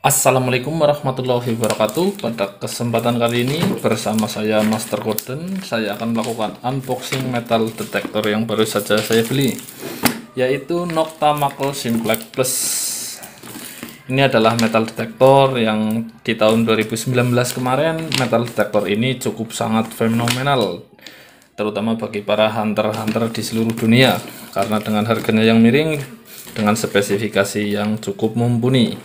Assalamualaikum warahmatullahi wabarakatuh. Pada kesempatan kali ini bersama saya Master Gordon, saya akan melakukan unboxing metal detector yang baru saja saya beli, yaitu Nokta Makro Simplex Plus. Ini adalah metal detector yang di tahun 2019 kemarin. Metal detector ini cukup sangat fenomenal, terutama bagi para hunter-hunter di seluruh dunia, karena dengan harganya yang miring dengan spesifikasi yang cukup mumpuni.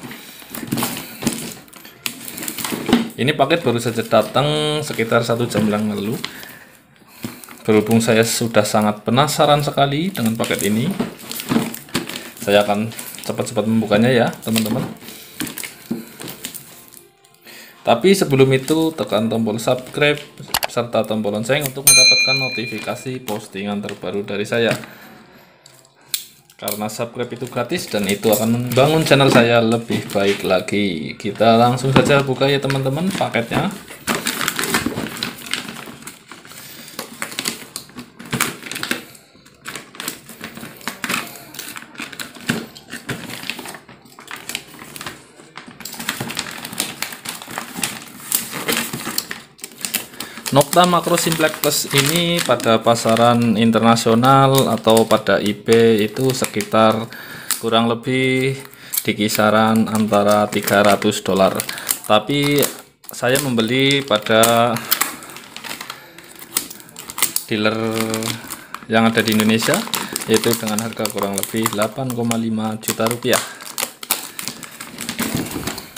Ini paket baru saja datang sekitar 1 jam yang lalu. Berhubung saya sudah sangat penasaran sekali dengan paket ini, saya akan cepat-cepat membukanya ya teman-teman. Tapi sebelum itu tekan tombol subscribe serta tombol lonceng untuk mendapatkan notifikasi postingan terbaru dari saya. Karena subscribe itu gratis dan itu akan membangun channel saya lebih baik lagi. Kita langsung saja buka ya teman-teman paketnya. Nokta Makro Simplex Plus ini pada pasaran internasional atau pada eBay itu sekitar kurang lebih di kisaran antara $300. Tapi saya membeli pada dealer yang ada di Indonesia, yaitu dengan harga kurang lebih 8,5 juta rupiah.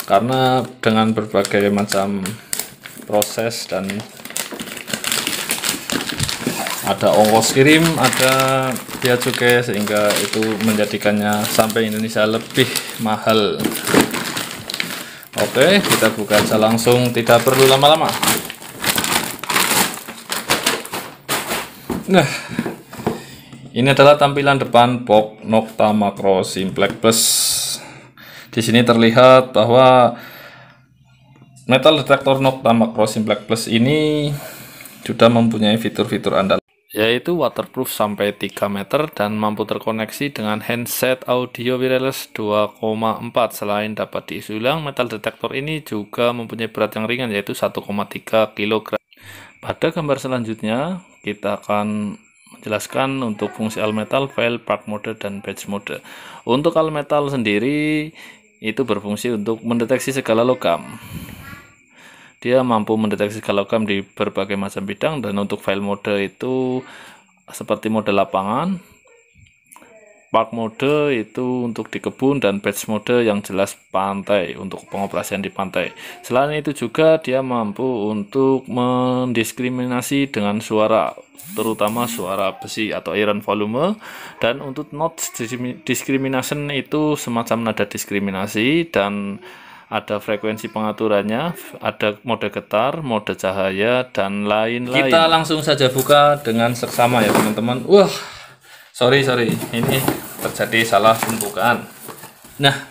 Karena dengan berbagai macam proses dan ada ongkos kirim, ada bea cukai, sehingga itu menjadikannya sampai Indonesia lebih mahal. Oke, kita buka aja langsung, tidak perlu lama-lama. Nah, ini adalah tampilan depan box Nokta Makro Simplex Plus. Di sini terlihat bahwa metal detektor Nokta Makro Simplex Plus ini sudah mempunyai fitur-fitur andalan, yaitu waterproof sampai 3 meter dan mampu terkoneksi dengan handset audio wireless 2,4. Selain dapat diisi ulang, metal detektor ini juga mempunyai berat yang ringan, yaitu 1,3 kg. Pada gambar selanjutnya kita akan menjelaskan untuk fungsi Almetal, fail, park mode, dan batch mode. Untuk Almetal sendiri itu berfungsi untuk mendeteksi segala logam. Dia mampu mendeteksi segala logam di berbagai macam bidang. Dan untuk file mode itu seperti mode lapangan, park mode itu untuk di kebun, dan batch mode yang jelas pantai, untuk pengoperasian di pantai. Selain itu juga dia mampu untuk mendiskriminasi dengan suara, terutama suara besi atau iron volume. Dan untuk noise discrimination itu semacam nada diskriminasi, dan ada frekuensi pengaturannya, ada mode getar, mode cahaya, dan lain-lain. Kita langsung saja buka dengan seksama ya teman-teman. Wah, sorry, ini terjadi salah pembukaan. Nah,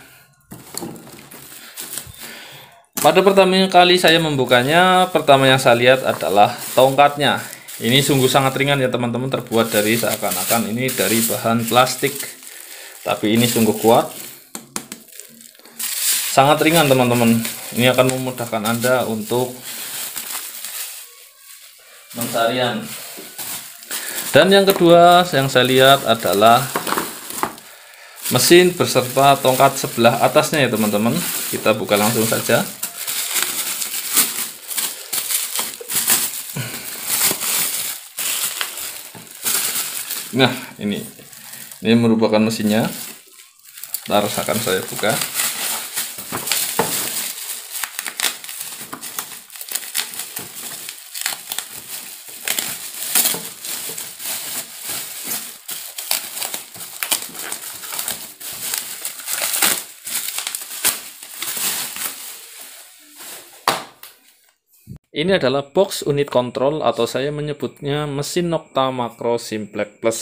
pada pertama kali saya membukanya, pertama yang saya lihat adalah tongkatnya. Ini sungguh sangat ringan ya teman-teman, terbuat dari seakan-akan ini dari bahan plastik, tapi ini sungguh kuat. Sangat ringan teman-teman. Ini akan memudahkan Anda untuk pencarian. Dan yang kedua yang saya lihat adalah mesin beserta tongkat sebelah atasnya ya teman-teman. Kita buka langsung saja. Nah, ini merupakan mesinnya. Ntar akan saya buka. Ini adalah box unit kontrol, atau saya menyebutnya mesin Nokta Makro Simplex Plus.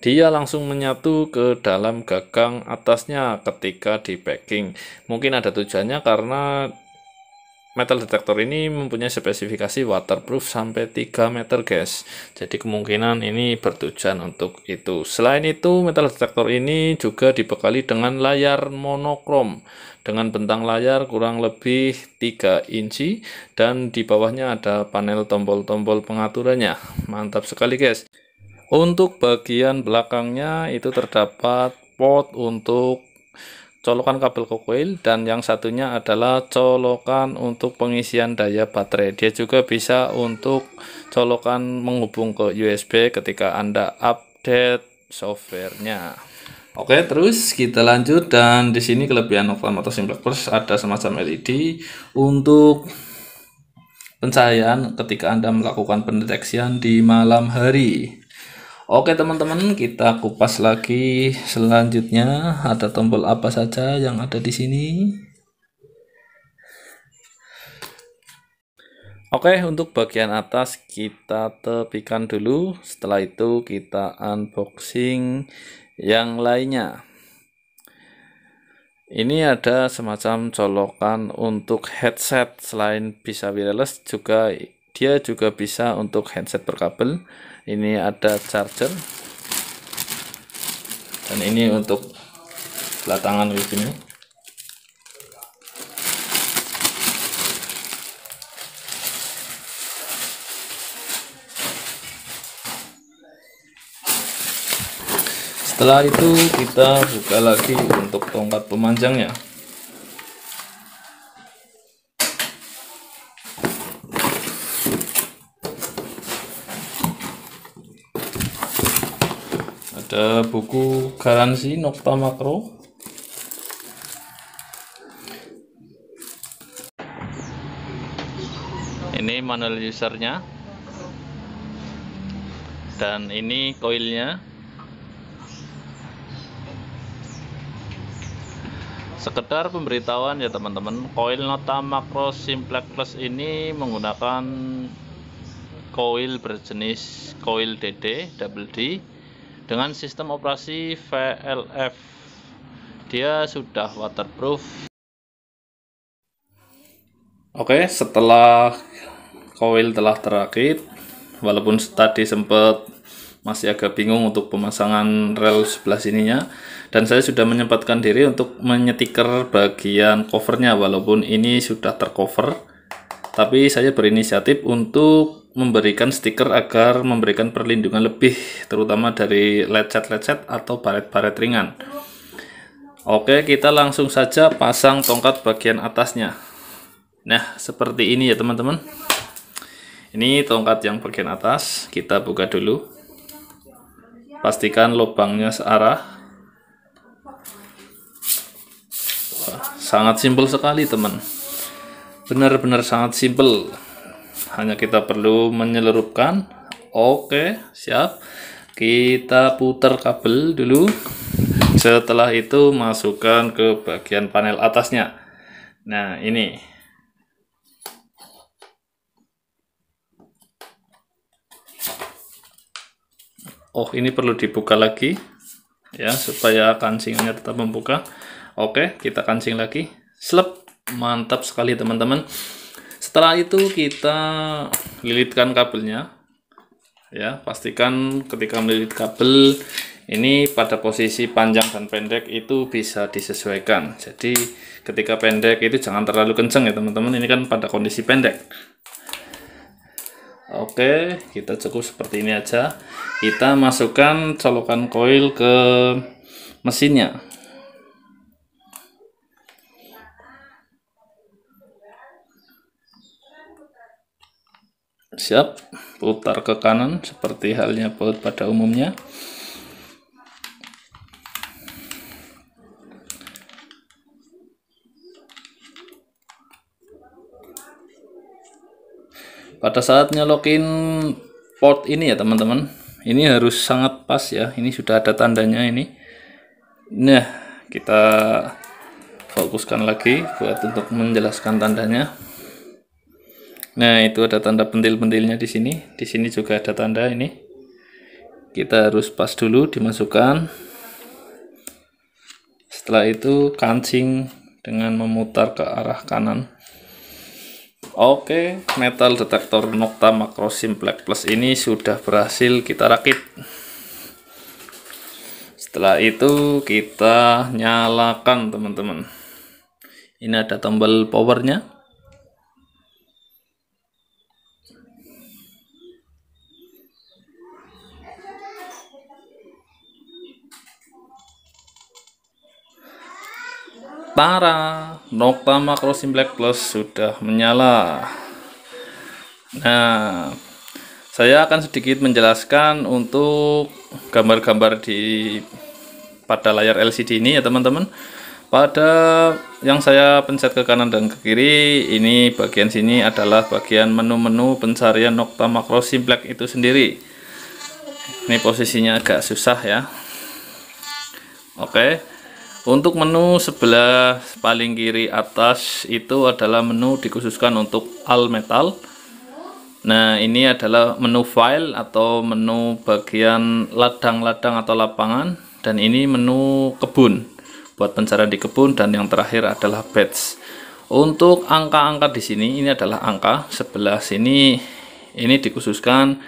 Dia langsung menyatu ke dalam gagang atasnya ketika di packing. Mungkin ada tujuannya karena metal detektor ini mempunyai spesifikasi waterproof sampai 3 meter guys, jadi kemungkinan ini bertujuan untuk itu. Selain itu, metal detektor ini juga dibekali dengan layar monokrom dengan bentang layar kurang lebih 3 inci dan di bawahnya ada panel tombol-tombol pengaturannya. Mantap sekali guys. Untuk bagian belakangnya itu terdapat port untuk colokan kabel ke coil, dan yang satunya adalah colokan untuk pengisian daya baterai. Dia juga bisa untuk colokan menghubung ke USB ketika Anda update softwarenya. Oke, terus kita lanjut, dan di sini kelebihan Nok Tama Cross Simplex Plus ada semacam LED untuk pencahayaan ketika Anda melakukan pendeteksian di malam hari. Oke teman-teman, kita kupas lagi. Selanjutnya ada tombol apa saja yang ada di sini. Oke, untuk bagian atas kita tepikan dulu. Setelah itu kita unboxing yang lainnya. Ini ada semacam colokan untuk headset. Selain bisa wireless, dia juga bisa untuk headset berkabel. Ini ada charger, dan ini untuk belatangan begini. Setelah itu kita buka lagi untuk tongkat pemanjangnya. Ada buku garansi Nok Tama Cross. Ini manual usernya, dan ini koilnya. Sekedar pemberitahuan ya teman-teman, koil Nok Tama Cross Simplex Plus ini menggunakan koil berjenis koil DD double D dengan sistem operasi VLF. Dia sudah waterproof. Oke, setelah koil telah terakit, walaupun tadi sempat masih agak bingung untuk pemasangan rel sebelah sininya, dan saya sudah menyempatkan diri untuk menyetiker bagian covernya. Walaupun ini sudah tercover, tapi saya berinisiatif untuk memberikan stiker agar memberikan perlindungan lebih, terutama dari lecet-lecet atau baret-baret ringan. Oke, kita langsung saja pasang tongkat bagian atasnya. Nah, seperti ini ya teman-teman. Ini tongkat yang bagian atas, kita buka dulu. Pastikan lubangnya searah. Wah, sangat simpel sekali teman. Benar-benar sangat simpel. Hanya kita perlu menyelurupkan. Oke, siap. Kita putar kabel dulu. Setelah itu masukkan ke bagian panel atasnya. Nah, ini. Oh, ini perlu dibuka lagi ya, supaya kancingnya tetap membuka. Oke, kita kancing lagi. Slep. Mantap sekali teman-teman. Setelah itu kita lilitkan kabelnya ya. Pastikan ketika melilit kabel ini pada posisi panjang dan pendek itu bisa disesuaikan. Jadi ketika pendek itu jangan terlalu kenceng ya teman-teman, ini kan pada kondisi pendek. Oke, kita cukup seperti ini aja. Kita masukkan colokan koil ke mesinnya. Siap, putar ke kanan seperti halnya baut pada umumnya. Pada saat nyolokin port ini ya teman-teman, ini harus sangat pas ya. Ini sudah ada tandanya ini. Nah, kita fokuskan lagi buat untuk menjelaskan tandanya. Nah, itu ada tanda pentil-pentilnya di sini. Di sini juga ada tanda ini. Kita harus pas dulu dimasukkan. Setelah itu kancing dengan memutar ke arah kanan. Oke, metal detektor Nokta Makro Simplex Plus ini sudah berhasil kita rakit. Setelah itu kita nyalakan teman-teman. Ini ada tombol powernya. Tara, Nokta Makro Simplex Plus sudah menyala. Nah, saya akan sedikit menjelaskan untuk gambar-gambar pada layar LCD ini ya teman-teman. Pada yang saya pencet ke kanan dan ke kiri, ini bagian sini adalah bagian menu-menu pencarian Nokta Makro Simplex itu sendiri. Ini posisinya agak susah ya. Oke. Untuk menu sebelah paling kiri atas itu adalah menu dikhususkan untuk all metal. Nah, ini adalah menu file atau menu bagian ladang-ladang atau lapangan, dan ini menu kebun buat pencarian di kebun, dan yang terakhir adalah batch. Untuk angka-angka di sini, ini adalah angka sebelah sini, ini dikhususkan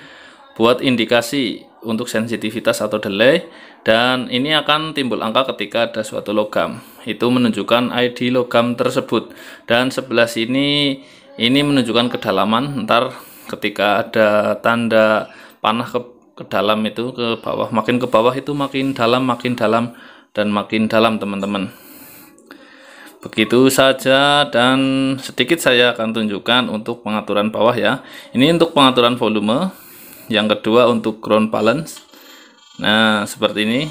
buat indikasi untuk sensitivitas atau delay, dan ini akan timbul angka ketika ada suatu logam. Itu menunjukkan ID logam tersebut, dan sebelah sini ini menunjukkan kedalaman. Ntar ketika ada tanda panah ke dalam itu ke bawah, makin ke bawah itu makin dalam dan makin dalam teman-teman. Begitu saja, dan sedikit saya akan tunjukkan untuk pengaturan bawah ya. Ini untuk pengaturan volume. Yang kedua untuk ground balance. Nah, seperti ini.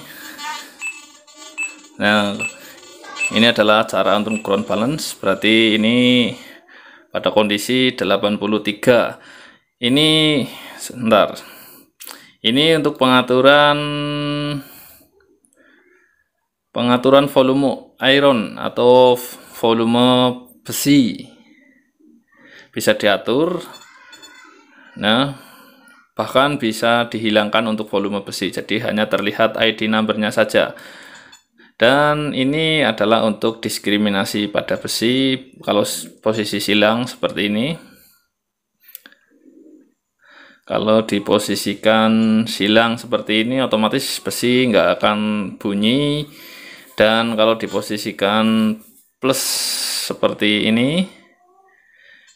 Nah, ini adalah cara untuk ground balance. Berarti ini pada kondisi 83. Ini sebentar. Ini untuk pengaturan volume iron atau volume besi. Bisa diatur. Nah, bahkan bisa dihilangkan untuk volume besi, jadi hanya terlihat ID numbernya saja. Dan ini adalah untuk diskriminasi pada besi. Kalau posisi silang seperti ini, kalau diposisikan silang seperti ini, otomatis besi nggak akan bunyi. Dan kalau diposisikan plus seperti ini,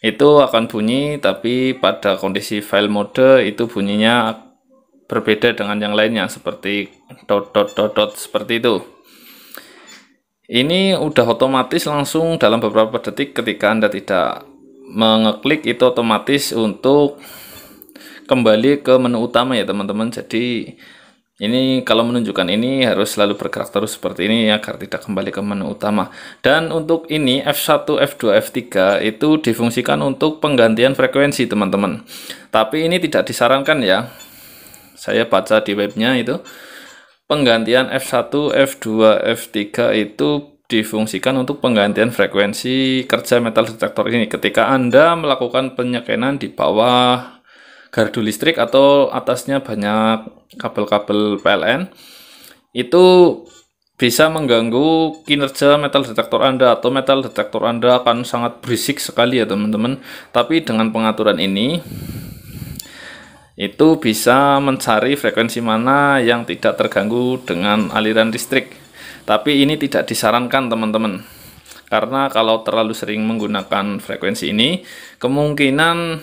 itu akan bunyi, tapi pada kondisi file mode itu bunyinya berbeda dengan yang lainnya, seperti dot seperti itu. Ini udah otomatis langsung dalam beberapa detik ketika Anda tidak mengeklik, itu otomatis untuk kembali ke menu utama ya teman-teman. Jadi ini kalau menunjukkan ini harus selalu bergerak terus seperti ini agar tidak kembali ke menu utama. Dan untuk ini F1, F2, F3 itu difungsikan untuk penggantian frekuensi teman-teman. Tapi ini tidak disarankan ya. Saya baca di webnya itu penggantian F1, F2, F3 itu difungsikan untuk penggantian frekuensi kerja metal detektor ini ketika Anda melakukan penyekenan di bawah gardu listrik atau atasnya banyak kabel-kabel PLN, itu bisa mengganggu kinerja metal detektor Anda, atau metal detektor Anda akan sangat berisik sekali ya teman-teman. Tapi dengan pengaturan ini itu bisa mencari frekuensi mana yang tidak terganggu dengan aliran listrik. Tapi ini tidak disarankan teman-teman, karena kalau terlalu sering menggunakan frekuensi ini kemungkinan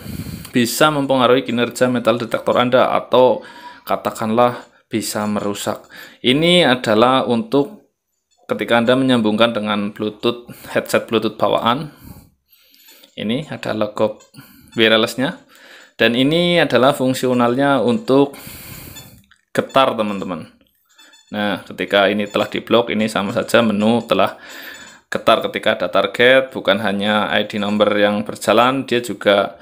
bisa mempengaruhi kinerja metal detektor Anda, atau katakanlah bisa merusak. Ini adalah untuk ketika Anda menyambungkan dengan Bluetooth, headset Bluetooth bawaan. Ini ada logo wirelessnya, dan ini adalah fungsionalnya untuk getar teman-teman. Nah, ketika ini telah diblok, ini sama saja menu telah getar ketika ada target. Bukan hanya ID number yang berjalan, dia juga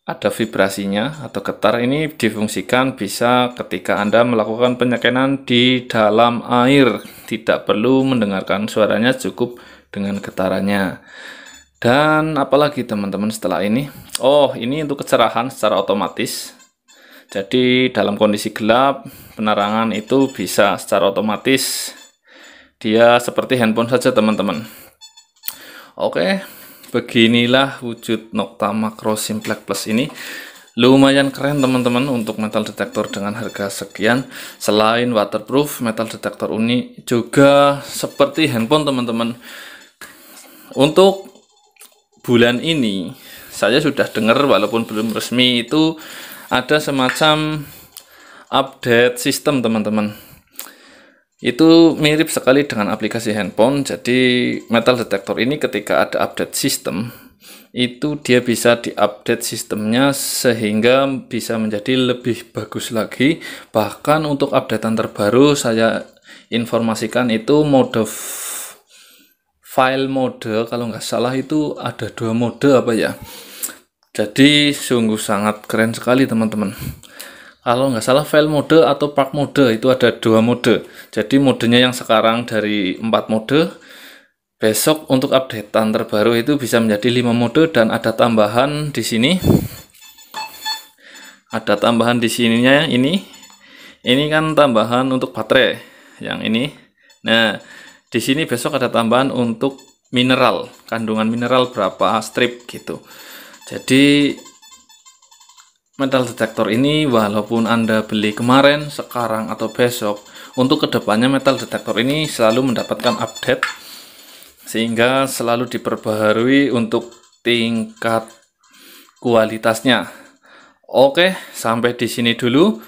ada vibrasinya atau getar. Ini difungsikan bisa ketika Anda melakukan penyekenan di dalam air, tidak perlu mendengarkan suaranya, cukup dengan getarannya. Dan apalagi teman-teman setelah ini, oh ini untuk kecerahan secara otomatis. Jadi dalam kondisi gelap, penerangan itu bisa secara otomatis, dia seperti handphone saja teman-teman. Oke, beginilah wujud Nokta Makro Simplex Plus ini. Lumayan keren teman-teman untuk metal detektor dengan harga sekian. Selain waterproof, metal detektor ini juga seperti handphone teman-teman. Untuk bulan ini saya sudah dengar, walaupun belum resmi, itu ada semacam update sistem teman-teman. Itu mirip sekali dengan aplikasi handphone. Jadi metal detektor ini ketika ada update sistem, itu dia bisa diupdate sistemnya sehingga bisa menjadi lebih bagus lagi. Bahkan untuk updatean terbaru saya informasikan itu mode file mode, kalau nggak salah itu ada 2 mode apa ya. Jadi sungguh sangat keren sekali teman-teman. Kalau nggak salah file mode atau park mode itu ada 2 mode. Jadi modenya yang sekarang dari 4 mode, besok untuk updatean terbaru itu bisa menjadi 5 mode, dan ada tambahan di sini. Ada tambahan di sininya ini. Ini kan tambahan untuk baterai yang ini. Nah, di sini besok ada tambahan untuk mineral, kandungan mineral berapa strip gitu. Jadi metal detektor ini walaupun Anda beli kemarin, sekarang atau besok, untuk kedepannya metal detektor ini selalu mendapatkan update sehingga selalu diperbaharui untuk tingkat kualitasnya. Oke, sampai di sini dulu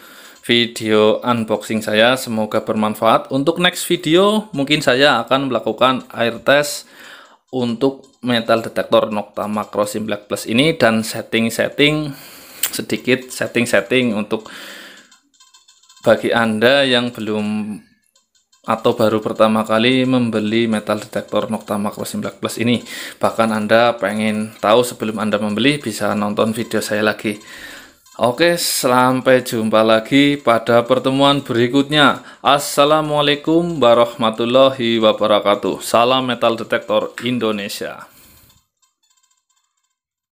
video unboxing saya, semoga bermanfaat. Untuk next video mungkin saya akan melakukan air test untuk metal detektor Nokta Makro Simplex Plus ini, dan setting-setting untuk bagi Anda yang belum atau baru pertama kali membeli metal detektor Nokta Makro Simplex Plus ini. Bahkan Anda pengen tahu sebelum Anda membeli, bisa nonton video saya lagi. Oke, sampai jumpa lagi pada pertemuan berikutnya. Assalamualaikum warahmatullahi wabarakatuh. Salam metal detektor Indonesia.